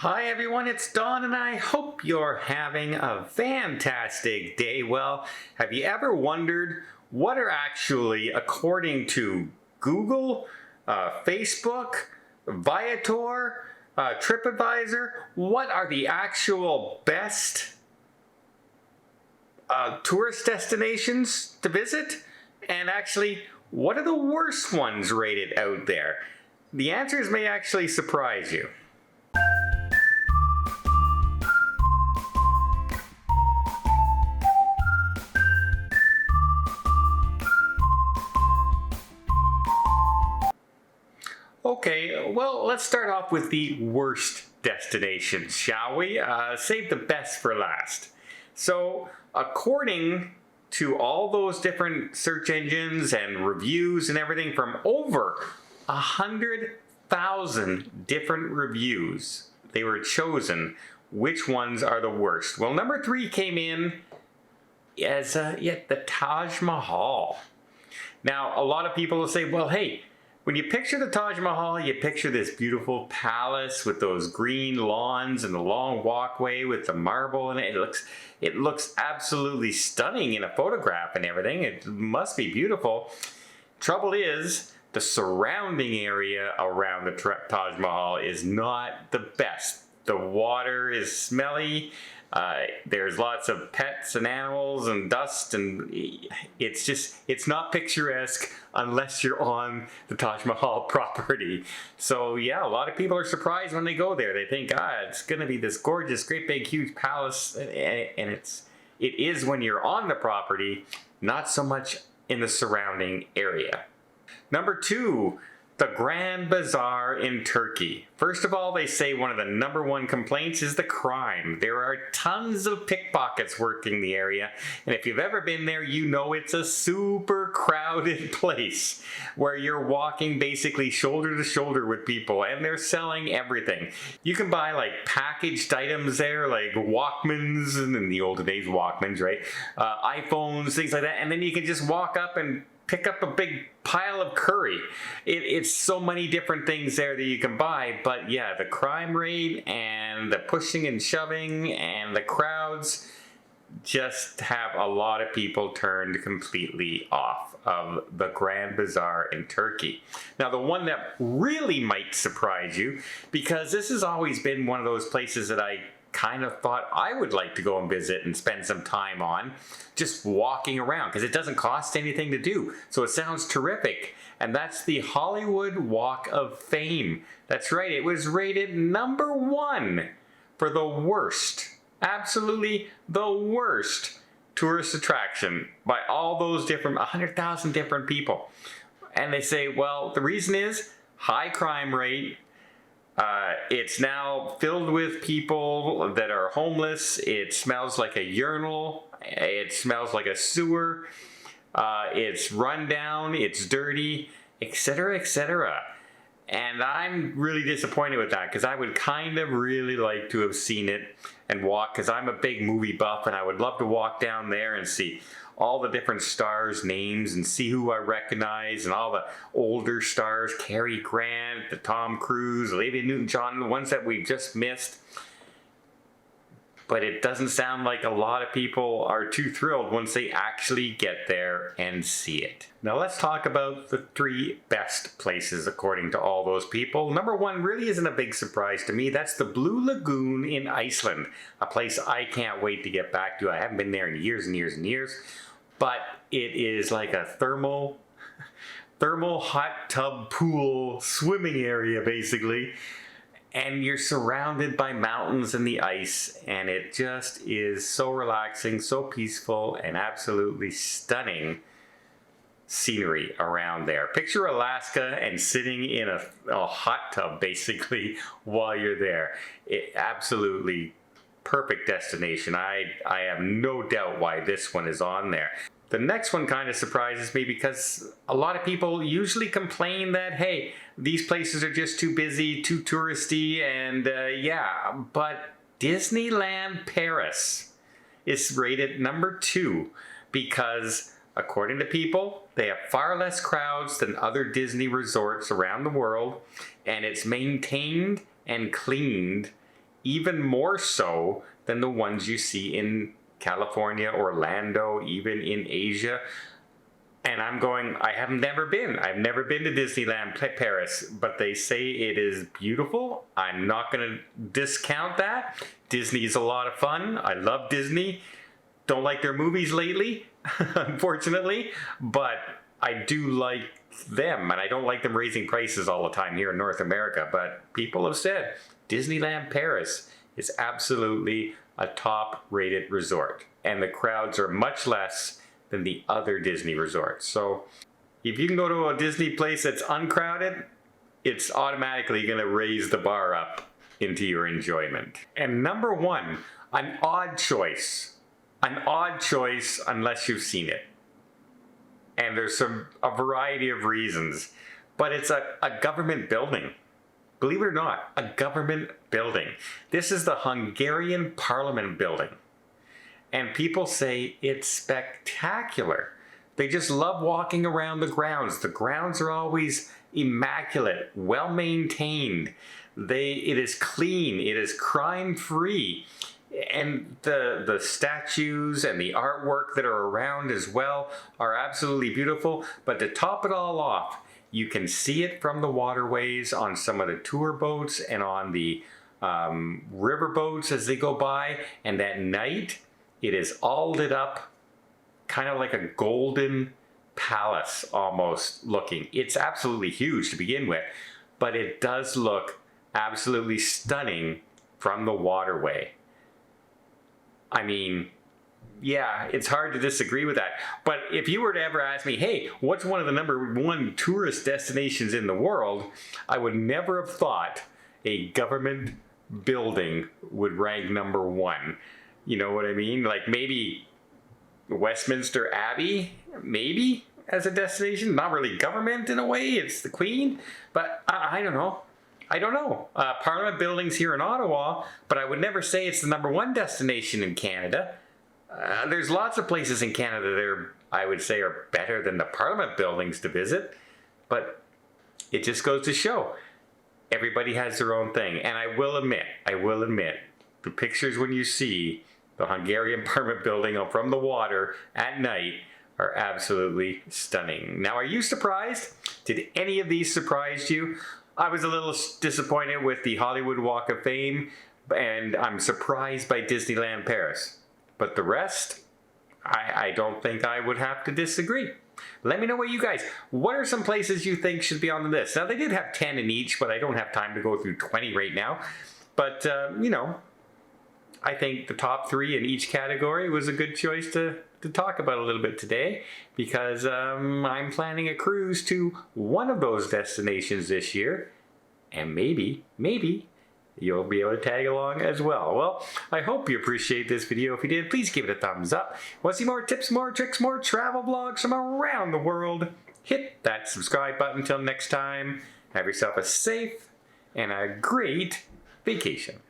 Hi everyone, it's Don and I hope you're having a fantastic day. Well, have you ever wondered what are actually, according to Google, Facebook, Viator, TripAdvisor, what are the actual best tourist destinations to visit? And actually, what are the worst ones rated out there? The answers may actually surprise you. Okay, well, let's start off with the worst destinations, shall we? Save the best for last. So, according to all those different search engines and reviews and everything from over 100,000 different reviews, they were chosen which ones are the worst. Well, number 3 came in as the Taj Mahal. Now, a lot of people will say, well, hey, when you picture the Taj Mahal, you picture this beautiful palace with those green lawns and the long walkway with the marble, and it looks absolutely stunning in a photograph and everything. It must be beautiful. Trouble is, the surrounding area around the Taj Mahal is not the best. The water is smelly. There's lots of pets and animals and dust, and it's not picturesque unless you're on the Taj Mahal property. So yeah, a lot of people are surprised when they go there. They think, it's gonna be this gorgeous, great big, huge palace, and it is when you're on the property, not so much in the surrounding area. Number 2, the Grand Bazaar in Turkey. First of all, they say one of the #1 complaints is the crime. There are tons of pickpockets working the area, and if you've ever been there, you know it's a super crowded place where you're walking basically shoulder to shoulder with people, and they're selling everything. You can buy like packaged items there, like Walkmans, and in the olden days, Walkmans, right? iPhones, things like that, and then you can just walk up and pick up a big pile of curry. It's so many different things there that you can buy, but yeah, the crime rate and the pushing and shoving and the crowds just have a lot of people turned completely off of the Grand Bazaar in Turkey. Now, the one that really might surprise you, because this has always been one of those places that I kind of thought I would like to go and visit and spend some time on, just walking around, because it doesn't cost anything to do. So it sounds terrific. And that's the Hollywood Walk of Fame. That's right, it was rated #1 for the worst, absolutely the worst tourist attraction by all those different 100,000 different people. And they say, well, the reason is high crime rate. It's now filled with people that are homeless. It smells like a urinal. It smells like a sewer. It's run down. It's dirty, etc., etc. And I'm really disappointed with that, because I would kind of really like to have seen it and walk, because I'm a big movie buff, and I would love to walk down there and see all the different stars' names and see who I recognize, and all the older stars, Cary Grant, the Tom Cruise, Olivia Newton-John, the ones that we've just missed. But it doesn't sound like a lot of people are too thrilled once they actually get there and see it. Now let's talk about the 3 best places according to all those people. #1 really isn't a big surprise to me. That's the Blue Lagoon in Iceland, a place I can't wait to get back to. I haven't been there in years and years and years, but it is like a thermal hot tub pool swimming area basically. And you're surrounded by mountains and the ice, and it just is so relaxing, so peaceful, and absolutely stunning scenery around there. Picture Alaska and sitting in a hot tub basically while you're there. Absolutely perfect destination. I have no doubt why this one is on there. The next one kind of surprises me, because a lot of people usually complain that, hey, these places are just too busy, too touristy, and but Disneyland Paris is rated #2 because, according to people, they have far less crowds than other Disney resorts around the world, and it's maintained and cleaned even more so than the ones you see in California, Orlando, even in Asia. And I'm going, I've never been to Disneyland Paris, but they say it is beautiful. I'm not going to discount that. Disney's a lot of fun. I love Disney. Don't like their movies lately, unfortunately, but I do like them, and I don't like them raising prices all the time here in North America. But people have said Disneyland Paris is absolutely a top-rated resort, and the crowds are much less than the other Disney resorts. So if you can go to a Disney place that's uncrowded, it's automatically going to raise the bar up into your enjoyment. And number one, an odd choice. An odd choice unless you've seen it. And there's a variety of reasons. But it's a government building. Believe it or not, a government building. This is the Hungarian Parliament building. And people say it's spectacular. They just love walking around the grounds. The grounds are always immaculate, well maintained. It is clean, it is crime-free. And the statues and the artwork that are around as well are absolutely beautiful. But to top it all off, you can see it from the waterways on some of the tour boats and on the river boats as they go by. And at night, it is all lit up, kind of like a golden palace almost looking. It's absolutely huge to begin with, but it does look absolutely stunning from the waterway. I mean, yeah, it's hard to disagree with that. But if you were to ever ask me, hey, what's one of the #1 tourist destinations in the world, I would never have thought a government building would rank #1. You know what I mean? Like maybe Westminster Abbey, maybe, as a destination. Not really government in a way, it's the Queen. But I don't know. I don't know. Parliament buildings here in Ottawa, but I would never say it's the #1 destination in Canada. There's lots of places in Canada that I would say are better than the Parliament buildings to visit. But it just goes to show, everybody has their own thing. And I will admit, the pictures when you see the Hungarian Parliament building from the water at night are absolutely stunning. Now, are you surprised? Did any of these surprise you? I was a little disappointed with the Hollywood Walk of Fame, and I'm surprised by Disneyland Paris. But the rest, I don't think I would have to disagree. Let me know what are some places you think should be on the list? Now, they did have 10 in each, but I don't have time to go through 20 right now. But, you know, I think the top 3 in each category was a good choice to talk about a little bit today, because I'm planning a cruise to one of those destinations this year, and maybe you'll be able to tag along as well. Well, I hope you appreciate this video. If you did, please give it a thumbs up. Want to see more tips, more tricks, more travel vlogs from around the world? Hit that subscribe button. Until next time, have yourself a safe and a great vacation.